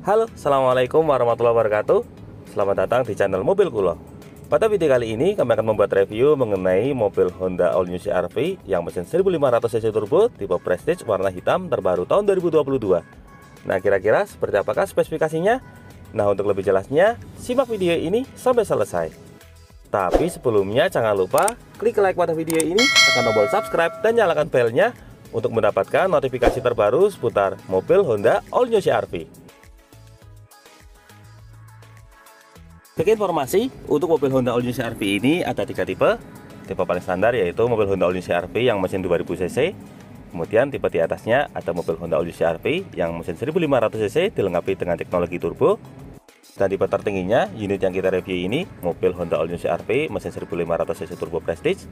Halo, assalamualaikum warahmatullahi wabarakatuh. Selamat datang di channel Mobil Kulo. Pada video kali ini kami akan membuat review mengenai mobil Honda All New CR-V yang mesin 1500 cc turbo tipe Prestige warna hitam terbaru tahun 2022. Nah, kira-kira seperti apakah spesifikasinya? Nah, untuk lebih jelasnya simak video ini sampai selesai. Tapi sebelumnya jangan lupa klik like pada video ini, tekan tombol subscribe dan nyalakan belnya untuk mendapatkan notifikasi terbaru seputar mobil Honda All New CR-V. Sebagai informasi, untuk mobil Honda All New CR-V ini ada 3 tipe. Tipe paling standar yaitu mobil Honda All New CR-V yang mesin 2000 cc. Kemudian tipe di atasnya ada mobil Honda All New CR-V yang mesin 1500 cc dilengkapi dengan teknologi turbo. Dan tipe tertingginya, unit yang kita review ini, mobil Honda All New CR-V mesin 1500 cc turbo Prestige.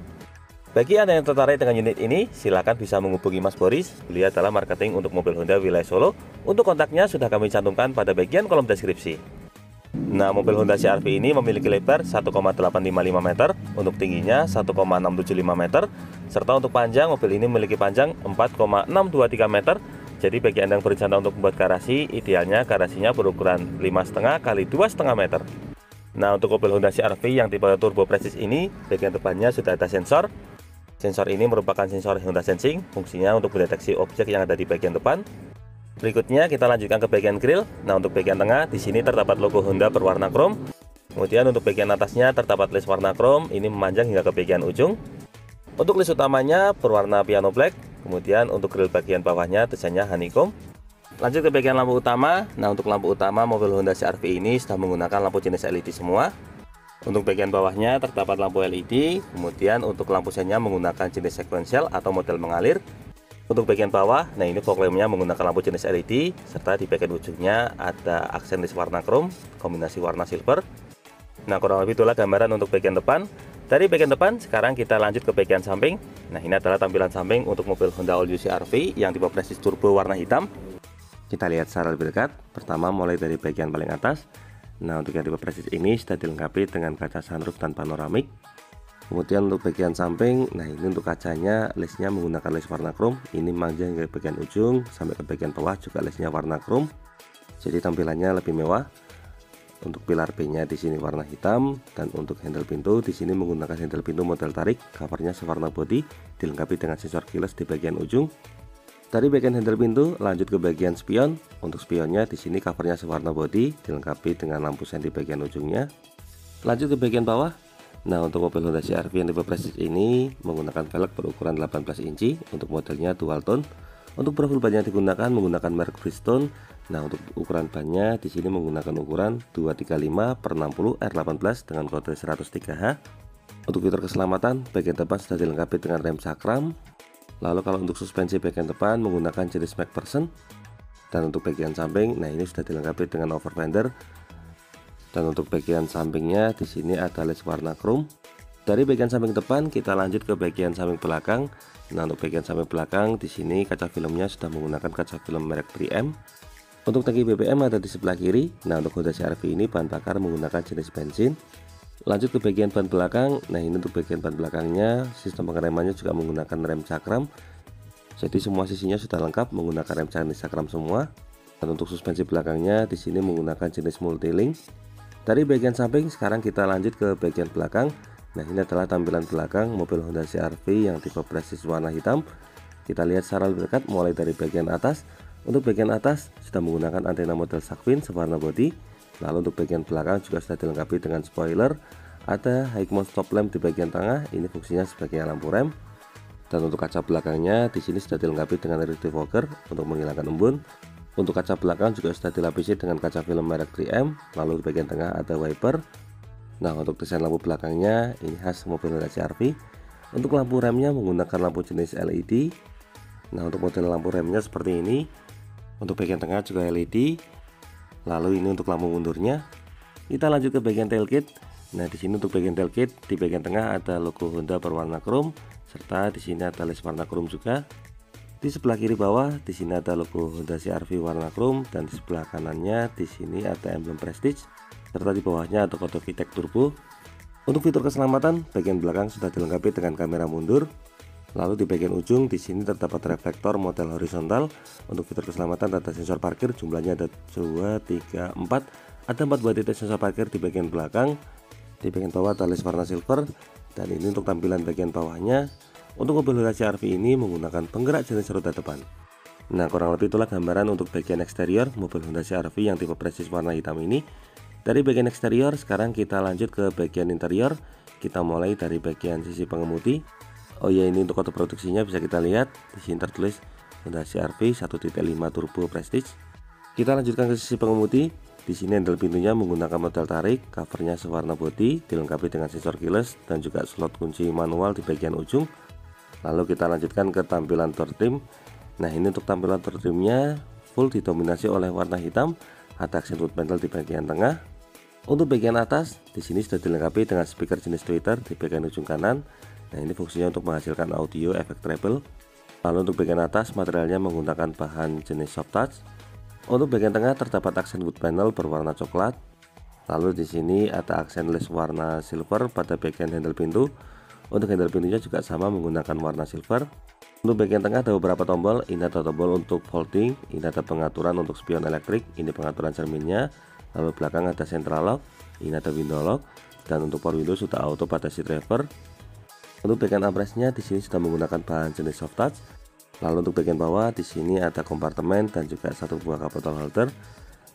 Bagi Anda yang tertarik dengan unit ini, silakan bisa menghubungi Mas Boris. Beliau adalah marketing untuk mobil Honda wilayah Solo. Untuk kontaknya sudah kami cantumkan pada bagian kolom deskripsi. Nah, mobil Honda CR-V ini memiliki lebar 1,855 meter, untuk tingginya 1,675 meter, serta untuk panjang mobil ini memiliki panjang 4,623 meter. Jadi bagi Anda yang berencana untuk membuat garasi, idealnya garasinya berukuran 5,5 x 2,5 meter. Nah, untuk mobil Honda CR-V yang tipe turbo Prestige ini, bagian depannya sudah ada sensor. Sensor ini merupakan sensor Honda Sensing, fungsinya untuk mendeteksi objek yang ada di bagian depan. Berikutnya kita lanjutkan ke bagian grill. Nah, untuk bagian tengah di sini terdapat logo Honda berwarna krom. Kemudian untuk bagian atasnya terdapat list warna krom, ini memanjang hingga ke bagian ujung. Untuk list utamanya berwarna piano black. Kemudian untuk grill bagian bawahnya desainnya honeycomb. Lanjut ke bagian lampu utama. Nah, untuk lampu utama mobil Honda CR-V ini sudah menggunakan lampu jenis LED semua. Untuk bagian bawahnya terdapat lampu LED. Kemudian untuk lampu senya menggunakan jenis sequential atau model mengalir. Untuk bagian bawah, nah ini fog lampnya menggunakan lampu jenis LED, serta di bagian ujungnya ada aksen list warna chrome, kombinasi warna silver. Nah, kurang lebih itulah gambaran untuk bagian depan. Dari bagian depan, sekarang kita lanjut ke bagian samping. Nah, ini adalah tampilan samping untuk mobil Honda All New CR-V yang tipe Prestige Turbo warna hitam. Kita lihat secara lebih dekat. Pertama, mulai dari bagian paling atas. Nah, untuk yang tipe Prestige ini sudah dilengkapi dengan kaca sunroof dan panoramik. Kemudian untuk bagian samping, nah ini untuk kacanya listnya menggunakan list warna chrome. Ini memanjang ke bagian ujung sampai ke bagian bawah juga listnya warna chrome. Jadi tampilannya lebih mewah. Untuk pilar B-nya di sini warna hitam, dan untuk handle pintu di sini menggunakan handle pintu model tarik, covernya sewarna body, dilengkapi dengan sensor keyless di bagian ujung. Dari bagian handle pintu lanjut ke bagian spion. Untuk spionnya di sini covernya sewarna body, dilengkapi dengan lampu sen di bagian ujungnya. Lanjut ke bagian bawah. Nah, untuk mobil Honda CR-V yang tipe Prestige ini menggunakan velg berukuran 18 inci untuk modelnya dual tone. Untuk profil ban yang digunakan menggunakan merek Bridgestone. Nah, untuk ukuran bannya di sini menggunakan ukuran 235/60 R18 dengan kode 103H. Untuk fitur keselamatan, bagian depan sudah dilengkapi dengan rem sakram. Lalu kalau untuk suspensi bagian depan menggunakan jenis MacPherson. Dan untuk bagian samping, nah ini sudah dilengkapi dengan over fender. Dan untuk bagian sampingnya di sini ada list warna chrome. Dari bagian samping depan kita lanjut ke bagian samping belakang. Nah, untuk bagian samping belakang di sini kaca filmnya sudah menggunakan kaca film merek 3M. Untuk tangki BBM ada di sebelah kiri. Nah, untuk Honda CR-V ini bahan bakar menggunakan jenis bensin. Lanjut ke bagian ban belakang. Nah, ini untuk bagian ban belakangnya sistem pengeremannya juga menggunakan rem cakram. Jadi semua sisinya sudah lengkap menggunakan rem jenis cakram semua. Dan untuk suspensi belakangnya di sini menggunakan jenis multilink. Dari bagian samping sekarang kita lanjut ke bagian belakang. Nah, ini adalah tampilan belakang mobil Honda CR-V yang tipe Prestige warna hitam. Kita lihat secara lebih dekat mulai dari bagian atas. Untuk bagian atas sudah menggunakan antena model shark fin sewarna body. Lalu untuk bagian belakang juga sudah dilengkapi dengan spoiler. Ada high mount stop lamp di bagian tengah, ini fungsinya sebagai lampu rem. Dan untuk kaca belakangnya di sini sudah dilengkapi dengan rear defogger untuk menghilangkan embun. Untuk kaca belakang juga sudah dilapisi dengan kaca film merek 3M. Lalu di bagian tengah ada wiper. Nah, untuk desain lampu belakangnya ini khas mobil Honda CR-V. Untuk lampu remnya menggunakan lampu jenis LED. Nah, untuk model lampu remnya seperti ini. Untuk bagian tengah juga LED. Lalu ini untuk lampu mundurnya. Kita lanjut ke bagian tailgate. Nah, di sini untuk bagian tailgate di bagian tengah ada logo Honda berwarna chrome, serta di sini ada list warna chrome juga. Di sebelah kiri bawah di sini ada logo Honda CR-V warna chrome, dan di sebelah kanannya di sini ada emblem Prestige, serta di bawahnya ada kode VTEC Turbo. Untuk fitur keselamatan, bagian belakang sudah dilengkapi dengan kamera mundur. Lalu di bagian ujung di sini terdapat reflektor model horizontal. Untuk fitur keselamatan data sensor parkir jumlahnya ada 2, 3, 4. Ada 4 buah titik sensor parkir di bagian belakang. Di bagian bawah talis warna silver. Dan ini untuk tampilan bagian bawahnya. Untuk mobil Honda CR-V ini menggunakan penggerak jenis roda depan. Nah, kurang lebih itulah gambaran untuk bagian eksterior mobil Honda CR-V yang tipe prestis warna hitam ini. Dari bagian eksterior, sekarang kita lanjut ke bagian interior. Kita mulai dari bagian sisi pengemudi. Oh ya, ini untuk kode produksinya bisa kita lihat di sini tertulis Honda CR-V 1.5 Turbo Prestige. Kita lanjutkan ke sisi pengemudi. Di sini handle pintunya menggunakan model tarik, covernya sewarna body, dilengkapi dengan sensor keyless dan juga slot kunci manual di bagian ujung. Lalu kita lanjutkan ke tampilan door trim. Nah, ini untuk tampilan door trimnya full didominasi oleh warna hitam. Ada aksen wood panel di bagian tengah. Untuk bagian atas, di sini sudah dilengkapi dengan speaker jenis tweeter di bagian ujung kanan. Nah, ini fungsinya untuk menghasilkan audio efek treble. Lalu untuk bagian atas, materialnya menggunakan bahan jenis soft touch. Untuk bagian tengah terdapat aksen wood panel berwarna coklat. Lalu di sini ada aksen lace warna silver pada bagian handle pintu. Untuk handle pintunya juga sama menggunakan warna silver. Untuk bagian tengah ada beberapa tombol. Ini ada tombol untuk folding, ini ada pengaturan untuk spion elektrik, ini pengaturan cerminnya. Lalu belakang ada central lock, ini ada window lock, dan untuk power window sudah auto pada seat driver. Untuk bagian armrestnya di sini sudah menggunakan bahan jenis soft touch. Lalu untuk bagian bawah di sini ada kompartemen dan juga satu buah cup bottle holder.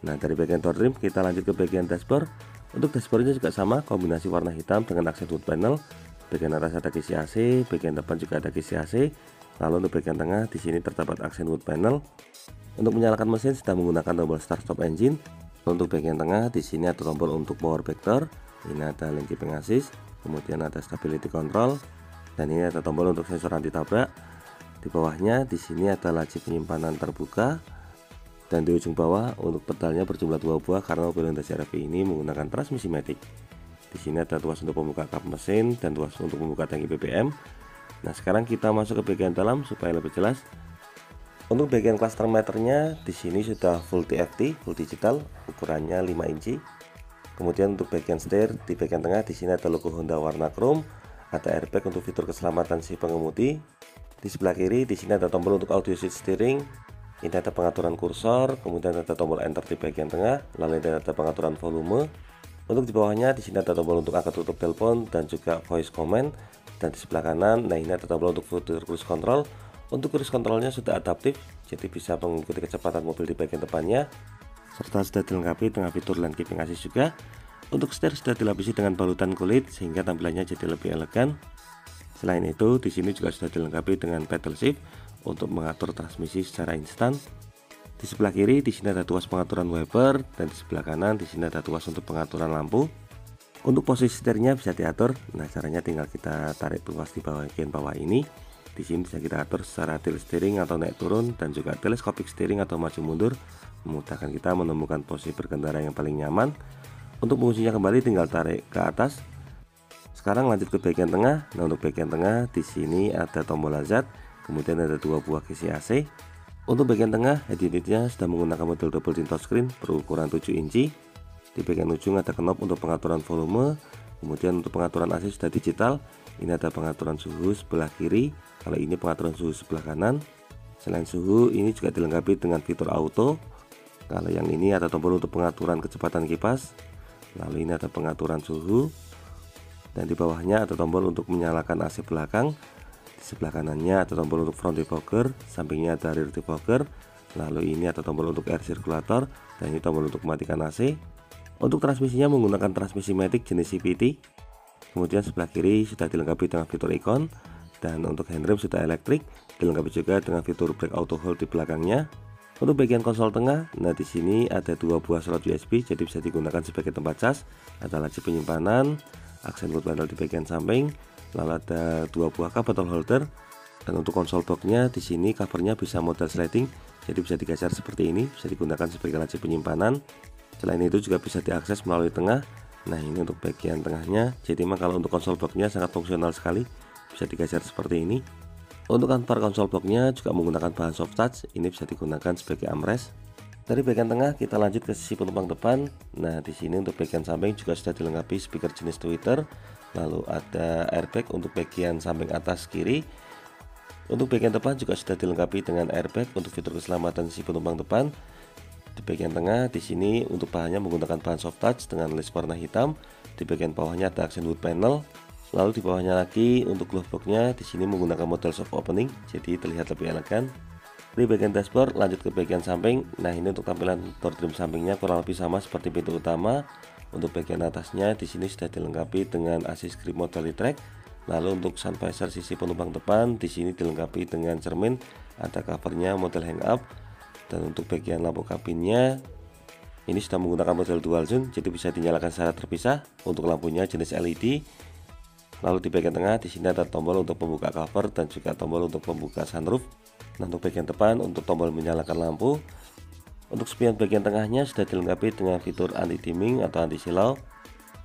Nah, dari bagian door trim kita lanjut ke bagian dashboard. Untuk dashboardnya juga sama, kombinasi warna hitam dengan aksen wood panel. Bagian atas ada kisi AC, bagian depan juga ada kisi AC. Lalu untuk bagian tengah di sini terdapat aksen wood panel. Untuk menyalakan mesin sudah menggunakan tombol start stop engine. Untuk bagian tengah di sini ada tombol untuk power vector. Ini ada link keeping assist, kemudian ada stability control. Dan ini ada tombol untuk sensor anti tabrak. Di bawahnya di sini ada laci penyimpanan terbuka. Dan di ujung bawah untuk pedalnya berjumlah 2 buah karena mobil Honda CR-V ini menggunakan transmisi matic. Di sini ada tuas untuk membuka kap mesin dan tuas untuk membuka tangki BBM. Nah, sekarang kita masuk ke bagian dalam supaya lebih jelas. Untuk bagian cluster meternya di sini sudah full TFT, full digital, ukurannya 5 inci. Kemudian untuk bagian setir di bagian tengah di sini ada logo Honda warna chrome. Ada airbag untuk fitur keselamatan si pengemudi. Di sebelah kiri di sini ada tombol untuk audio switch steering. Ini ada pengaturan kursor, kemudian ada tombol enter di bagian tengah, lalu ada pengaturan volume. Untuk di bawahnya di sini ada tombol untuk angkat tutup telepon dan juga voice command. Dan di sebelah kanan, nah ini ada tombol untuk fitur cruise control. Untuk cruise controlnya sudah adaptif, jadi bisa mengikuti kecepatan mobil di bagian depannya. Serta sudah dilengkapi dengan fitur lane keeping assist juga. Untuk setir sudah dilapisi dengan balutan kulit sehingga tampilannya jadi lebih elegan. Selain itu, di sini juga sudah dilengkapi dengan pedal shift untuk mengatur transmisi secara instan. Di sebelah kiri di sini ada tuas pengaturan wiper dan di sebelah kanan di sini ada tuas untuk pengaturan lampu. Untuk posisi setirnya bisa diatur. Nah, caranya tinggal kita tarik tuas di bagian bawah ini. Di sini bisa kita atur secara tilt steering atau naik turun dan juga telescopic steering atau maju mundur, memudahkan kita menemukan posisi berkendara yang paling nyaman. Untuk menguncinya kembali tinggal tarik ke atas. Sekarang lanjut ke bagian tengah. Nah, untuk bagian tengah di sini ada tombol hazard, kemudian ada 2 buah kisi AC. Untuk bagian tengah head unitnya sudah menggunakan model double tint touchscreen berukuran 7 inci. Di bagian ujung ada knob untuk pengaturan volume, kemudian untuk pengaturan AC sudah digital. Ini ada pengaturan suhu sebelah kiri, kalau ini pengaturan suhu sebelah kanan. Selain suhu, ini juga dilengkapi dengan fitur auto. Kalau yang ini ada tombol untuk pengaturan kecepatan kipas. Lalu ini ada pengaturan suhu. Dan di bawahnya ada tombol untuk menyalakan AC belakang. Di sebelah kanannya ada tombol untuk front defogger, sampingnya ada rear defogger. Lalu ini ada tombol untuk air circulator dan ini tombol untuk mematikan AC. Untuk transmisinya menggunakan transmisi matic jenis CVT. Kemudian sebelah kiri sudah dilengkapi dengan fitur ikon dan untuk handrem sudah elektrik, dilengkapi juga dengan fitur brake auto hold di belakangnya. Untuk bagian konsol tengah, nah di sini ada 2 buah slot USB, jadi bisa digunakan sebagai tempat cas. Ada laci penyimpanan, aksen wood panel di bagian samping, lalu ada 2 buah cup bottle holder. Dan untuk konsol boxnya di sini covernya bisa model sliding, jadi bisa digeser seperti ini, bisa digunakan sebagai laci penyimpanan. Selain itu juga bisa diakses melalui tengah. Nah, ini untuk bagian tengahnya. Jadi memang kalau untuk konsol boxnya sangat fungsional sekali, bisa digeser seperti ini. Untuk kantor konsol bloknya juga menggunakan bahan soft touch, ini bisa digunakan sebagai armrest. Dari bagian tengah kita lanjut ke sisi penumpang depan. Nah, di sini untuk bagian samping juga sudah dilengkapi speaker jenis tweeter, lalu ada airbag untuk bagian samping atas kiri. Untuk bagian depan juga sudah dilengkapi dengan airbag untuk fitur keselamatan si penumpang depan. Di bagian tengah di sini untuk bahannya menggunakan bahan soft touch dengan list warna hitam. Di bagian bawahnya ada aksen wood panel. Lalu di bawahnya lagi untuk glove boxnya di sini menggunakan model soft opening, jadi terlihat lebih elegan. Di bagian dashboard lanjut ke bagian samping. Nah, ini untuk tampilan door trim sampingnya kurang lebih sama seperti pintu utama. Untuk bagian atasnya di sini sudah dilengkapi dengan assist grip motor track. Lalu untuk sun visor sisi penumpang depan di sini dilengkapi dengan cermin, ada covernya model hang up. Dan untuk bagian lampu kabinnya ini sudah menggunakan model dual zone, jadi bisa dinyalakan secara terpisah. Untuk lampunya jenis LED. Lalu di bagian tengah di sini ada tombol untuk membuka cover dan juga tombol untuk membuka sunroof. Nah, untuk bagian depan untuk tombol menyalakan lampu. Untuk spion bagian tengahnya sudah dilengkapi dengan fitur anti dimming atau anti silau.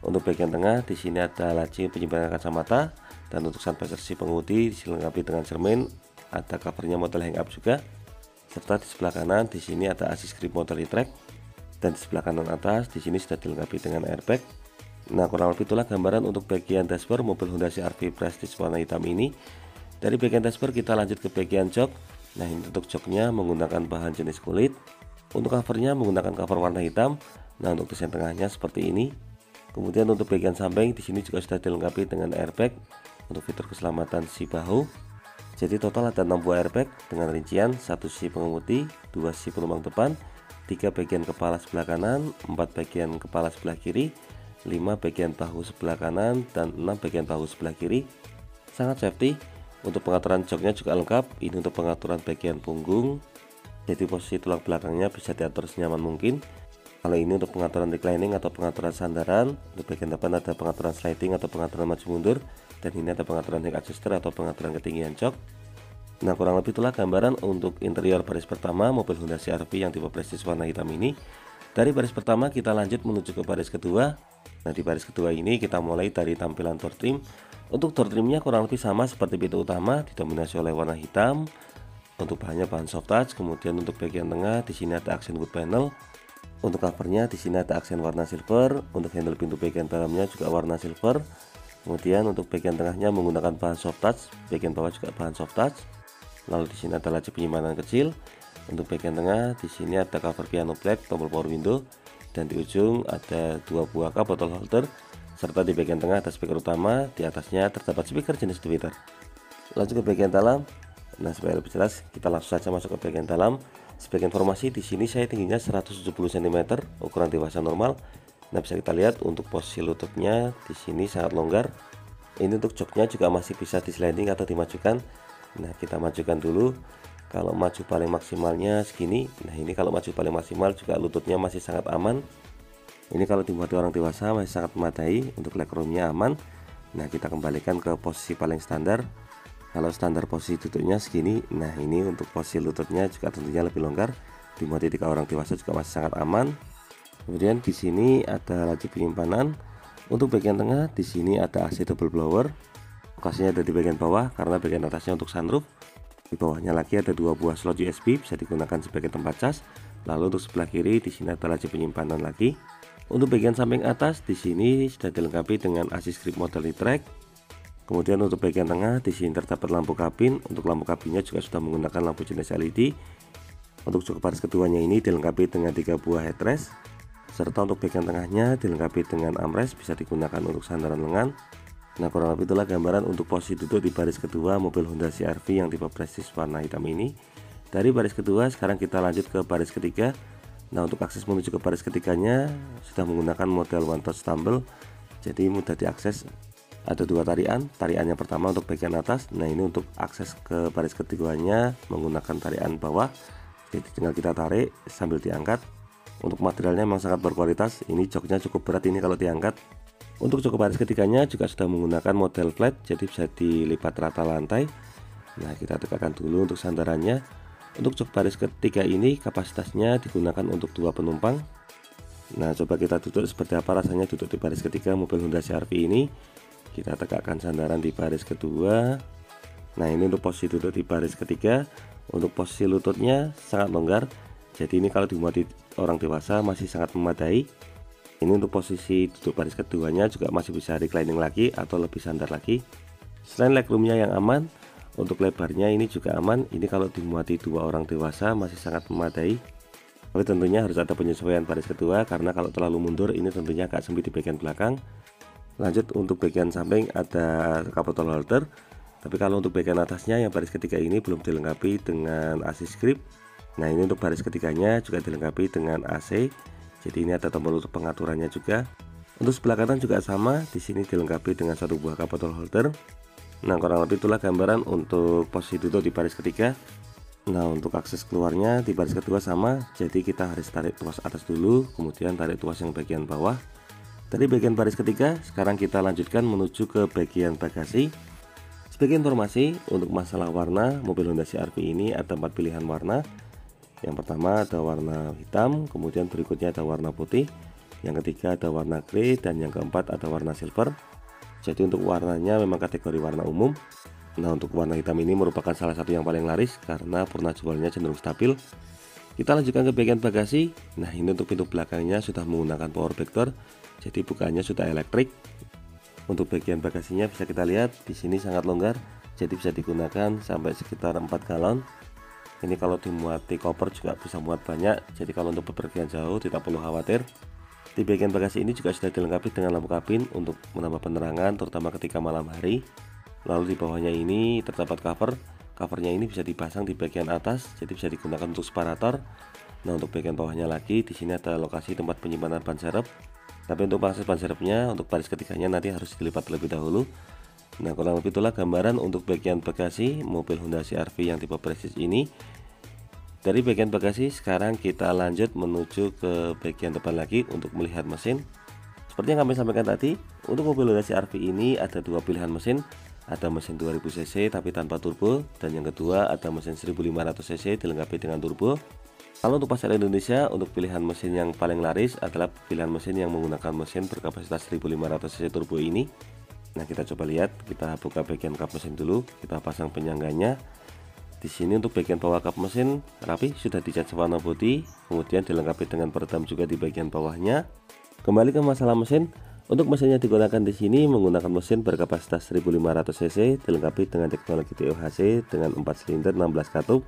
Untuk bagian tengah di sini ada laci penyimpanan kacamata. Dan untuk sun visor si pengemudi dilengkapi dengan cermin, ada covernya model hang up juga. Serta di sebelah kanan di sini ada assist grip motor track. Dan di sebelah kanan atas di sini sudah dilengkapi dengan airbag. Nah, kurang lebih itulah gambaran untuk bagian dashboard mobil Honda CR-V Prestige warna hitam ini. Dari bagian dashboard kita lanjut ke bagian jok. Nah, ini untuk joknya menggunakan bahan jenis kulit. Untuk covernya menggunakan cover warna hitam. Nah, untuk desain tengahnya seperti ini. Kemudian untuk bagian samping di sini juga sudah dilengkapi dengan airbag untuk fitur keselamatan si bahu. Jadi total ada 6 buah airbag dengan rincian 1 sisi pengemudi, 2 sisi penumpang depan, 3 bagian kepala sebelah kanan, 4 bagian kepala sebelah kiri, 5 bagian bahu sebelah kanan, dan 6 bagian bahu sebelah kiri. Sangat safety. Untuk pengaturan joknya juga lengkap. Ini untuk pengaturan bagian punggung, jadi posisi tulang belakangnya bisa diatur senyaman mungkin. Kalau ini untuk pengaturan reclining atau pengaturan sandaran. Untuk bagian depan ada pengaturan sliding atau pengaturan maju mundur. Dan ini ada pengaturan neck adjuster atau pengaturan ketinggian jok. Nah, kurang lebih itulah gambaran untuk interior baris pertama mobil Honda CR-V yang tipe Prestige warna hitam ini. Dari baris pertama kita lanjut menuju ke baris kedua. Nah, di baris kedua ini kita mulai dari tampilan door trim. Untuk door trimnya kurang lebih sama seperti pintu utama, didominasi oleh warna hitam. Untuk bahannya bahan soft touch. Kemudian untuk bagian tengah di sini ada aksen wood panel. Untuk covernya di sini ada aksen warna silver. Untuk handle pintu bagian dalamnya juga warna silver. Kemudian untuk bagian tengahnya menggunakan bahan soft touch, bagian bawah juga bahan soft touch. Lalu di sini ada laci penyimpanan kecil. Untuk bagian tengah di sini ada cover piano black, tombol power window, dan di ujung ada 2 buah cup bottle holder. Serta di bagian tengah ada speaker utama, di atasnya terdapat speaker jenis tweeter. Lanjut ke bagian dalam. Nah, supaya lebih jelas kita langsung saja masuk ke bagian dalam. Sebagai informasi di sini saya tingginya 170 cm, ukuran dewasa normal. Nah, bisa kita lihat untuk posisi lututnya di sini sangat longgar. Ini untuk joknya juga masih bisa di sliding atau dimajukan. Nah, kita majukan dulu. Kalau maju paling maksimalnya segini. Nah, ini kalau maju paling maksimal juga lututnya masih sangat aman. Ini kalau dibuat orang dewasa masih sangat memadai. Untuk legroomnya aman. Nah, kita kembalikan ke posisi paling standar. Kalau standar posisi duduknya segini. Nah, ini untuk posisi lututnya juga tentunya lebih longgar. Dimuat ketika orang dewasa juga masih sangat aman. Kemudian di sini ada laci penyimpanan. Untuk bagian tengah di sini ada AC double blower. Lokasinya ada di bagian bawah karena bagian atasnya untuk sunroof. Di bawahnya lagi ada 2 buah slot USB bisa digunakan sebagai tempat cas. Lalu untuk sebelah kiri di sini ada laci penyimpanan lagi. Untuk bagian samping atas di sini sudah dilengkapi dengan assist grip motor track. Kemudian untuk bagian tengah di sini terdapat lampu kabin. Untuk lampu kabinnya juga sudah menggunakan lampu jenis LED. Untuk jok baris keduanya ini dilengkapi dengan 3 buah headrest. Serta untuk bagian tengahnya dilengkapi dengan armrest bisa digunakan untuk sandaran lengan. Nah, kurang lebih itulah gambaran untuk posisi duduk di baris kedua mobil Honda CR-V yang tipe Prestige warna hitam ini. Dari baris kedua sekarang kita lanjut ke baris ketiga. Nah, untuk akses menuju ke baris ketiganya sudah menggunakan model one touch tumble, jadi mudah diakses. Ada 2 tarian. Tarian yang pertama untuk bagian atas. Nah, ini untuk akses ke baris ketiganya menggunakan tarian bawah, jadi tinggal kita tarik sambil diangkat. Untuk materialnya memang sangat berkualitas. Ini joknya cukup berat ini kalau diangkat. Untuk jok baris ketiganya juga sudah menggunakan model flat, jadi bisa dilipat rata lantai. Nah, kita tegakkan dulu untuk sandarannya. Untuk jok baris ketiga ini kapasitasnya digunakan untuk 2 penumpang. Nah, coba kita duduk seperti apa rasanya duduk di baris ketiga mobil Honda CR-V ini. Kita tegakkan sandaran di baris kedua. Nah, ini untuk posisi duduk di baris ketiga. Untuk posisi lututnya sangat longgar. Jadi ini kalau dimuat orang dewasa masih sangat memadai. Ini untuk posisi duduk baris keduanya juga masih bisa reclining lagi atau lebih sandar lagi. Selain legroomnya yang aman, Untuk lebarnya ini juga aman, ini kalau dimuati 2 orang dewasa masih sangat memadai. Tapi tentunya harus ada penyesuaian baris kedua, karena kalau terlalu mundur ini tentunya agak sempit di bagian belakang. Lanjut untuk bagian samping ada cup bottle holder. Tapi kalau untuk bagian atasnya yang baris ketiga ini belum dilengkapi dengan assist grip. Nah ini untuk baris ketiganya juga dilengkapi dengan AC. Jadi ini ada tombol untuk pengaturannya juga. Untuk sebelah kanan juga sama, di sini dilengkapi dengan satu buah cup bottle holder. Nah kurang lebih itulah gambaran untuk posisi duduk di baris ketiga. Nah untuk akses keluarnya di baris kedua sama, jadi kita harus tarik tuas atas dulu, kemudian tarik tuas yang bagian bawah. Dari bagian baris ketiga, sekarang kita lanjutkan menuju ke bagian bagasi. Sebagai informasi, untuk masalah warna, mobil Honda CR-V ini ada 4 pilihan warna. Yang pertama ada warna hitam, kemudian berikutnya ada warna putih, yang ketiga ada warna grey, dan yang keempat ada warna silver. Jadi untuk warnanya memang kategori warna umum. Nah untuk warna hitam ini merupakan salah satu yang paling laris karena purna jualnya cenderung stabil. Kita lanjutkan ke bagian bagasi. Nah ini untuk pintu belakangnya sudah menggunakan power back door, jadi bukaannya sudah elektrik. Untuk bagian bagasinya bisa kita lihat di sini sangat longgar, jadi bisa digunakan sampai sekitar 4 galon. Ini kalau dimuati koper juga bisa muat banyak, jadi kalau untuk bepergian jauh tidak perlu khawatir. Di bagian bagasi ini juga sudah dilengkapi dengan lampu kabin untuk menambah penerangan terutama ketika malam hari. Lalu di bawahnya ini terdapat covernya ini bisa dipasang di bagian atas, jadi bisa digunakan untuk separator. Nah untuk bagian bawahnya lagi di sini ada lokasi tempat penyimpanan ban serep. Tapi untuk akses ban serepnya untuk baris ketiganya nanti harus dilipat terlebih dahulu. Nah kurang lebih itulah gambaran untuk bagian bagasi mobil Honda CR-V yang tipe Prestige ini. Dari bagian bagasi sekarang kita lanjut menuju ke bagian depan lagi untuk melihat mesin. Seperti yang kami sampaikan tadi, untuk mobil Honda CR-V ini ada 2 pilihan mesin. Ada mesin 2000 cc tapi tanpa turbo, dan yang kedua ada mesin 1500 cc dilengkapi dengan turbo. Kalau untuk pasar Indonesia, untuk pilihan mesin yang paling laris adalah pilihan mesin yang menggunakan mesin berkapasitas 1500 cc turbo ini. Nah kita coba lihat, kita buka bagian kap mesin dulu, kita pasang penyangganya. Di sini untuk bagian bawah kap mesin rapi, sudah dicat warna putih, kemudian dilengkapi dengan peredam juga di bagian bawahnya. Kembali ke masalah mesin. Untuk mesin yang digunakan di sini menggunakan mesin berkapasitas 1500 cc dilengkapi dengan teknologi TOHC dengan 4 silinder 16 katup.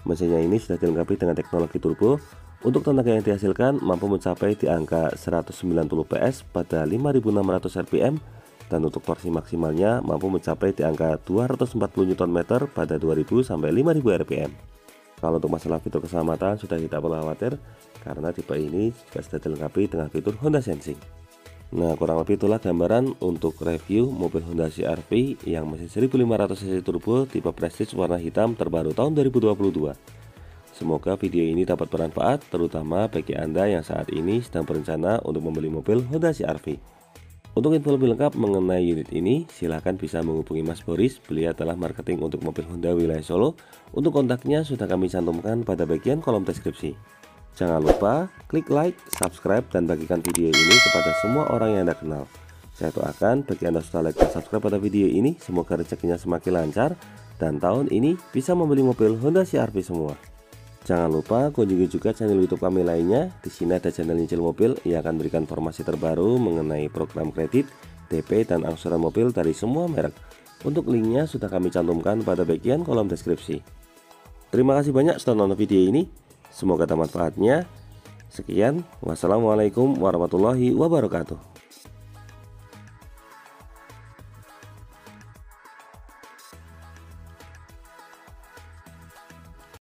Mesinnya ini sudah dilengkapi dengan teknologi turbo. Untuk tenaga yang dihasilkan mampu mencapai di angka 190 PS pada 5600 rpm, dan untuk torsi maksimalnya mampu mencapai di angka 240 Nm pada 2000 sampai 5000 rpm. Kalau untuk masalah fitur keselamatan sudah tidak perlu khawatir karena tipe ini juga sudah dilengkapi dengan fitur Honda Sensing. Nah kurang lebih itulah gambaran untuk review mobil Honda CR-V yang mesin 1500 cc turbo tipe Prestige warna hitam terbaru tahun 2022. Semoga video ini dapat bermanfaat terutama bagi Anda yang saat ini sedang berencana untuk membeli mobil Honda CR-V. Untuk info lebih lengkap mengenai unit ini silahkan bisa menghubungi Mas Boris, beliau adalah marketing untuk mobil Honda wilayah Solo. Untuk kontaknya sudah kami cantumkan pada bagian kolom deskripsi. Jangan lupa klik like, subscribe, dan bagikan video ini kepada semua orang yang Anda kenal. Saya doakan bagi Anda sudah like dan subscribe pada video ini, semoga rezekinya semakin lancar dan tahun ini bisa membeli mobil Honda CR-V semua. Jangan lupa kunjungi juga channel YouTube kami lainnya. Di sini ada channel nyicil mobil yang akan memberikan informasi terbaru mengenai program kredit, DP, dan angsuran mobil dari semua merek. Untuk linknya sudah kami cantumkan pada bagian kolom deskripsi. Terima kasih banyak sudah nonton video ini. Semoga ada manfaatnya. Sekian, wassalamualaikum warahmatullahi wabarakatuh.